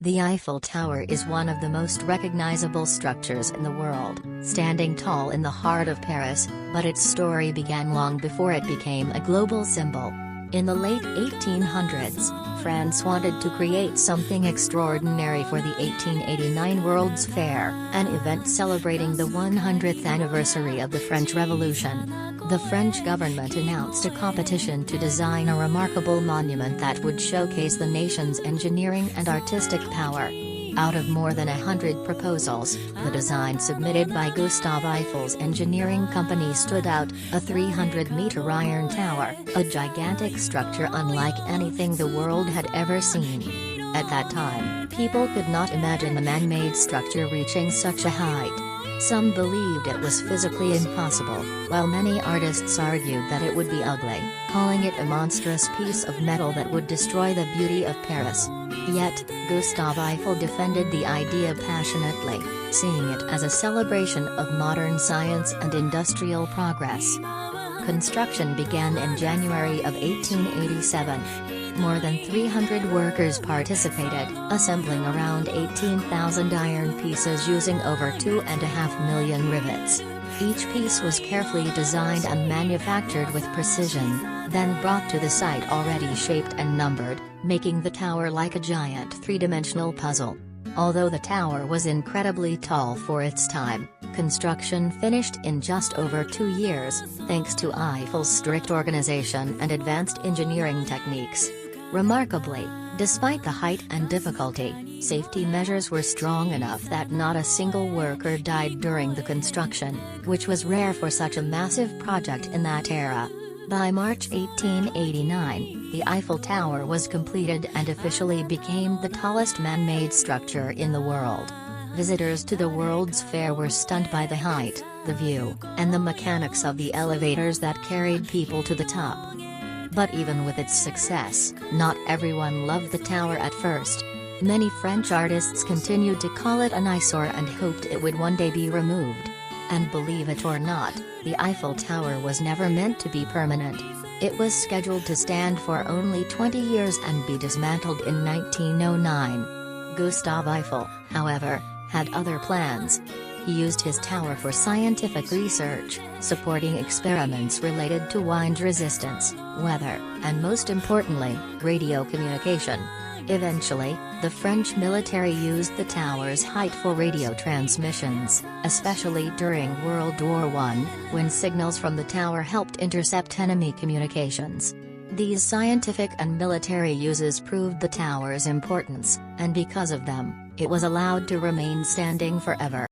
The Eiffel Tower is one of the most recognizable structures in the world, standing tall in the heart of Paris, but its story began long before it became a global symbol. In the late 1800s, France wanted to create something extraordinary for the 1889 World's Fair, an event celebrating the 100th anniversary of the French Revolution. The French government announced a competition to design a remarkable monument that would showcase the nation's engineering and artistic power. Out of more than 100 proposals, the design submitted by Gustave Eiffel's engineering company stood out, a 300-meter iron tower, a gigantic structure unlike anything the world had ever seen. At that time, people could not imagine a man-made structure reaching such a height. Some believed it was physically impossible, while many artists argued that it would be ugly, calling it a monstrous piece of metal that would destroy the beauty of Paris. Yet, Gustave Eiffel defended the idea passionately, seeing it as a celebration of modern science and industrial progress. Construction began in January of 1887. More than 300 workers participated, assembling around 18,000 iron pieces using over 2.5 million rivets. Each piece was carefully designed and manufactured with precision, then brought to the site already shaped and numbered, making the tower like a giant three-dimensional puzzle. Although the tower was incredibly tall for its time, construction finished in just over 2 years, thanks to Eiffel's strict organization and advanced engineering techniques. Remarkably, despite the height and difficulty, safety measures were strong enough that not a single worker died during the construction, which was rare for such a massive project in that era. By March 1889, the Eiffel Tower was completed and officially became the tallest man-made structure in the world. Visitors to the World's Fair were stunned by the height, the view, and the mechanics of the elevators that carried people to the top. But even with its success, not everyone loved the tower at first. Many French artists continued to call it an eyesore and hoped it would one day be removed. And believe it or not, the Eiffel Tower was never meant to be permanent. It was scheduled to stand for only 20 years and be dismantled in 1909. Gustave Eiffel, however, had other plans. He used his tower for scientific research, supporting experiments related to wind resistance, weather, and most importantly, radio communication. Eventually, the French military used the tower's height for radio transmissions, especially during World War I, when signals from the tower helped intercept enemy communications. These scientific and military uses proved the tower's importance, and because of them, it was allowed to remain standing forever.